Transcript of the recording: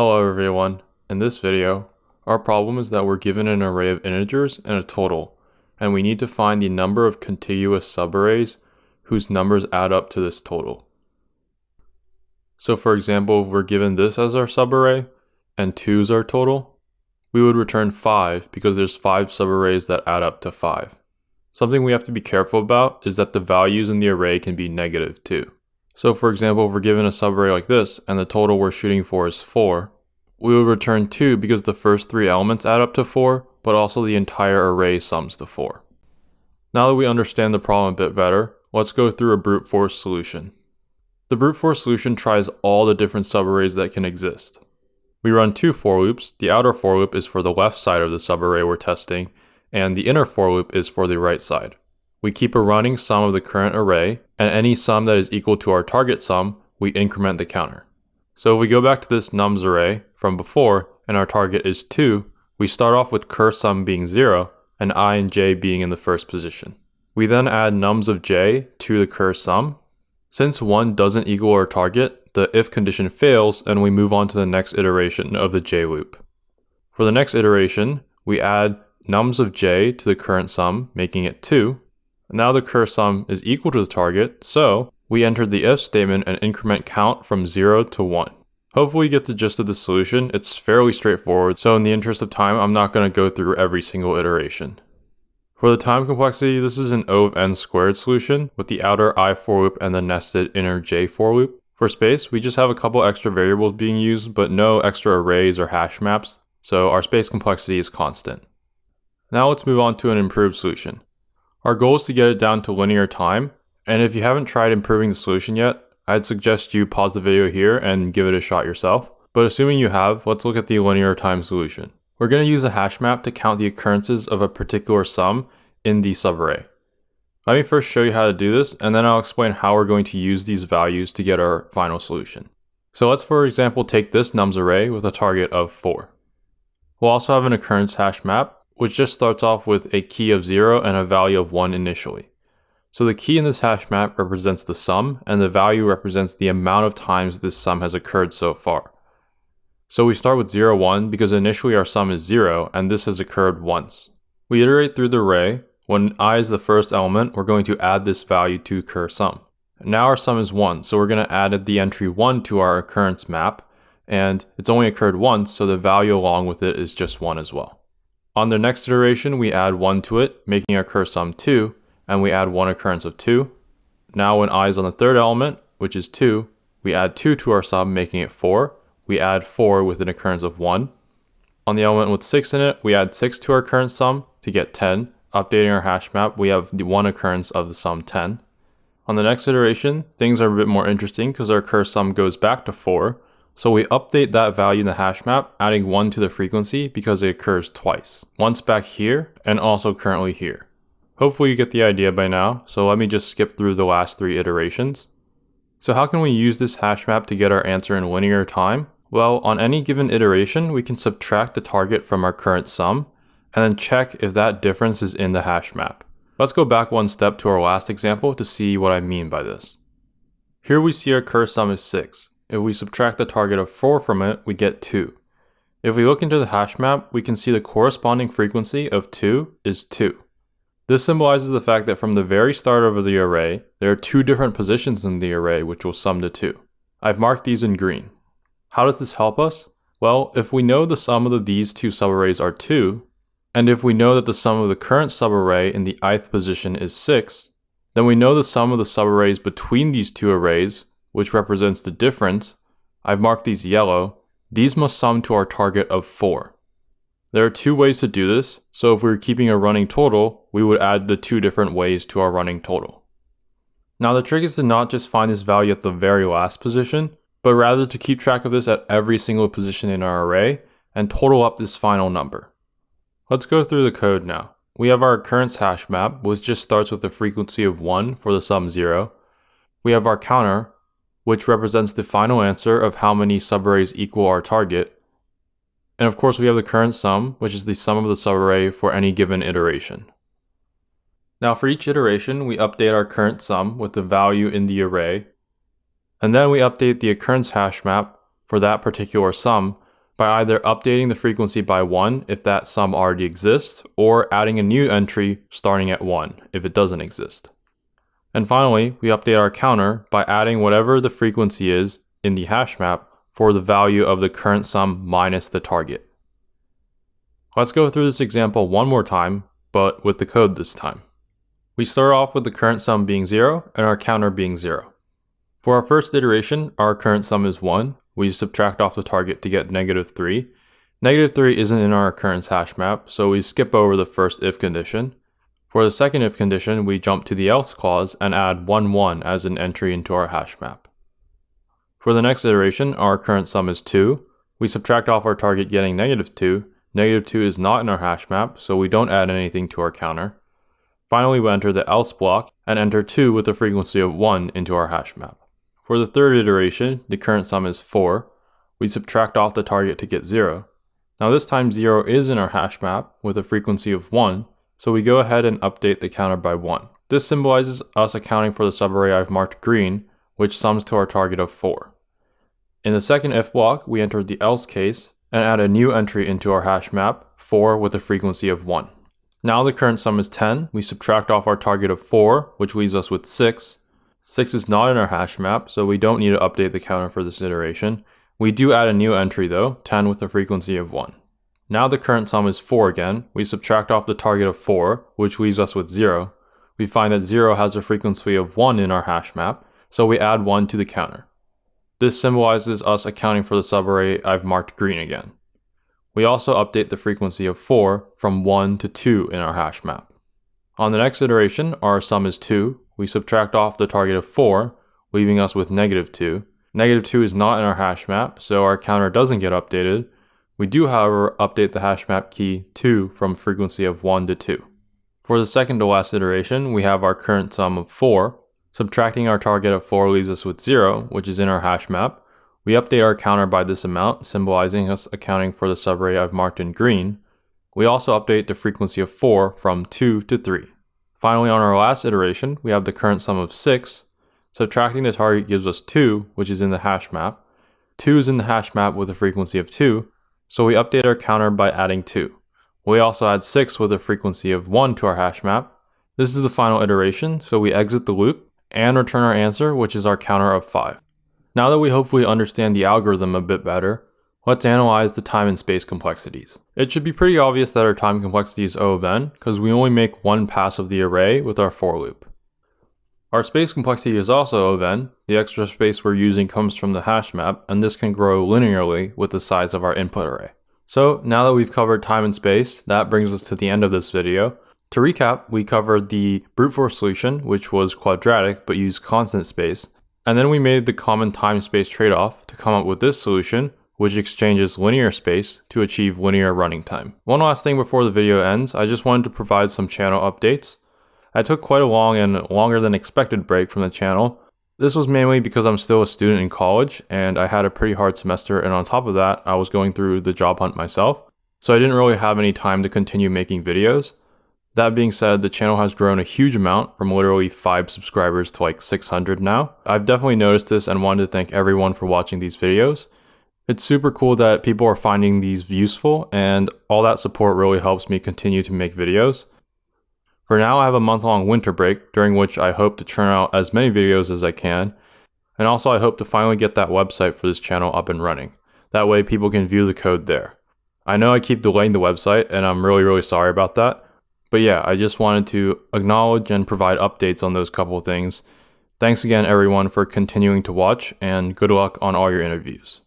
Hello everyone. In this video, our problem is that we're given an array of integers and a total, and we need to find the number of contiguous subarrays whose numbers add up to this total. So for example, if we're given this as our subarray and 2 is our total, we would return 5 because there's 5 subarrays that add up to 5. Something we have to be careful about is that the values in the array can be negative too. So for example, if we're given a subarray like this and the total we're shooting for is 4, we would return 2 because the first 3 elements add up to 4, but also the entire array sums to 4. Now that we understand the problem a bit better, let's go through a brute force solution. The brute force solution tries all the different subarrays that can exist. We run 2 for loops. The outer for loop is for the left side of the subarray we're testing, and the inner for loop is for the right side. We keep a running sum of the current array, and any sum that is equal to our target sum, we increment the counter. So if we go back to this nums array from before, and our target is 2, we start off with cur sum being 0, and I and j being in the first position. We then add nums of j to the cur sum. Since 1 doesn't equal our target, the if condition fails, and we move on to the next iteration of the j loop. For the next iteration, we add nums of j to the current sum, making it 2. Now the cur sum is equal to the target, so we enter the if statement and increment count from 0 to 1. Hopefully you get the gist of the solution. It's fairly straightforward, so in the interest of time, I'm not going to go through every single iteration. For the time complexity, this is an O of n squared solution with the outer I for loop and the nested inner j for loop. For space, we just have a couple extra variables being used, but no extra arrays or hash maps, so our space complexity is constant. Now let's move on to an improved solution. Our goal is to get it down to linear time, and if you haven't tried improving the solution yet, I'd suggest you pause the video here and give it a shot yourself. But assuming you have, let's look at the linear time solution. We're going to use a hash map to count the occurrences of a particular sum in the subarray. Let me first show you how to do this, and then I'll explain how we're going to use these values to get our final solution. So let's for example take this nums array with a target of 4. We'll also have an occurrence hash map, which just starts off with a key of 0 and a value of 1 initially. So the key in this hash map represents the sum, and the value represents the amount of times this sum has occurred so far. So we start with 0, 1 because initially our sum is 0, and this has occurred once. We iterate through the array. When I is the first element, we're going to add this value to cur sum. Now our sum is 1, so we're going to add the entry 1 to our occurrence map, and it's only occurred once, so the value along with it is just 1 as well. On the next iteration, we add 1 to it, making our cur sum 2, and we add 1 occurrence of 2. Now when I is on the third element, which is 2, we add 2 to our sum, making it 4. We add 4 with an occurrence of 1. On the element with 6 in it, we add 6 to our current sum to get 10. Updating our hash map, we have the 1 occurrence of the sum 10. On the next iteration, things are a bit more interesting because our cur sum goes back to 4. So we update that value in the hash map, adding 1 to the frequency because it occurs twice. Once back here, and also currently here. Hopefully you get the idea by now, so let me just skip through the last 3 iterations. So how can we use this hash map to get our answer in linear time? Well, on any given iteration, we can subtract the target from our current sum, and then check if that difference is in the hash map. Let's go back one step to our last example to see what I mean by this. Here we see our cur sum is 6. If we subtract the target of 4 from it, we get 2. If we look into the hash map, we can see the corresponding frequency of 2 is 2. This symbolizes the fact that from the very start of the array, there are 2 different positions in the array which will sum to 2. I've marked these in green. How does this help us? Well, if we know the sum of these 2 subarrays are 2, and if we know that the sum of the current subarray in the ith position is 6, then we know the sum of the subarrays between these 2 arrays, which represents the difference. I've marked these yellow. These must sum to our target of 4. There are 2 ways to do this, so if we were keeping a running total, we would add the 2 different ways to our running total. Now the trick is to not just find this value at the very last position, but rather to keep track of this at every single position in our array and total up this final number. Let's go through the code now. We have our occurrence hash map, which just starts with a frequency of 1 for the sum 0. We have our counter, which represents the final answer of how many subarrays equal our target. And of course we have the current sum, which is the sum of the subarray for any given iteration. Now for each iteration, we update our current sum with the value in the array, and then we update the occurrence hash map for that particular sum by either updating the frequency by 1 if that sum already exists, or adding a new entry starting at 1 if it doesn't exist. And finally, we update our counter by adding whatever the frequency is in the hash map for the value of the current sum minus the target. Let's go through this example one more time, but with the code this time. We start off with the current sum being 0 and our counter being 0. For our first iteration, our current sum is 1. We subtract off the target to get -3. -3 isn't in our occurrence hash map, so we skip over the first if condition. For the second if condition, we jump to the else clause and add 1, 1 as an entry into our hash map. For the next iteration, our current sum is 2. We subtract off our target getting -2. -2 is not in our hash map, so we don't add anything to our counter. Finally, we enter the else block and enter 2 with a frequency of 1 into our hash map. For the third iteration, the current sum is 4. We subtract off the target to get 0. Now this time 0 is in our hash map with a frequency of 1, so we go ahead and update the counter by 1. This symbolizes us accounting for the subarray I've marked green, which sums to our target of 4. In the second if block, we enter the else case and add a new entry into our hash map, 4 with a frequency of 1. Now the current sum is 10. We subtract off our target of 4, which leaves us with 6. 6 is not in our hash map, so we don't need to update the counter for this iteration. We do add a new entry though, 10 with a frequency of 1. Now the current sum is 4 again. We subtract off the target of 4, which leaves us with 0. We find that 0 has a frequency of 1 in our hash map, so we add 1 to the counter. This symbolizes us accounting for the subarray I've marked green again. We also update the frequency of 4 from 1 to 2 in our hash map. On the next iteration, our sum is 2. We subtract off the target of 4, leaving us with -2. -2 is not in our hash map, so our counter doesn't get updated. We do, however, update the hash map key 2 from frequency of 1 to 2. For the second to last iteration, we have our current sum of 4. Subtracting our target of 4 leaves us with 0, which is in our hash map. We update our counter by this amount, symbolizing us accounting for the subarray I've marked in green. We also update the frequency of 4 from 2 to 3. Finally, on our last iteration, we have the current sum of 6. Subtracting the target gives us 2, which is in the hash map. 2 is in the hash map with a frequency of 2, so we update our counter by adding 2. We also add 6 with a frequency of 1 to our hash map. This is the final iteration, so we exit the loop and return our answer, which is our counter of 5. Now that we hopefully understand the algorithm a bit better, let's analyze the time and space complexities. It should be pretty obvious that our time complexity is O of n, because we only make one pass of the array with our for loop. Our space complexity is also O of n. The extra space we're using comes from the hash map, and this can grow linearly with the size of our input array. So now that we've covered time and space, that brings us to the end of this video. To recap, we covered the brute force solution, which was quadratic but used constant space, and then we made the common time-space trade-off to come up with this solution, which exchanges linear space to achieve linear running time. One last thing before the video ends, I just wanted to provide some channel updates. I took quite a long and longer than expected break from the channel. This was mainly because I'm still a student in college and I had a pretty hard semester, and on top of that, I was going through the job hunt myself, so I didn't really have any time to continue making videos. That being said, the channel has grown a huge amount from literally 5 subscribers to like 600 now. I've definitely noticed this and wanted to thank everyone for watching these videos. It's super cool that people are finding these useful, and all that support really helps me continue to make videos. For now, I have a month-long winter break, during which I hope to churn out as many videos as I can, and also I hope to finally get that website for this channel up and running. That way people can view the code there. I know I keep delaying the website, and I'm really sorry about that, but yeah, I just wanted to acknowledge and provide updates on those couple things. Thanks again everyone for continuing to watch, and good luck on all your interviews.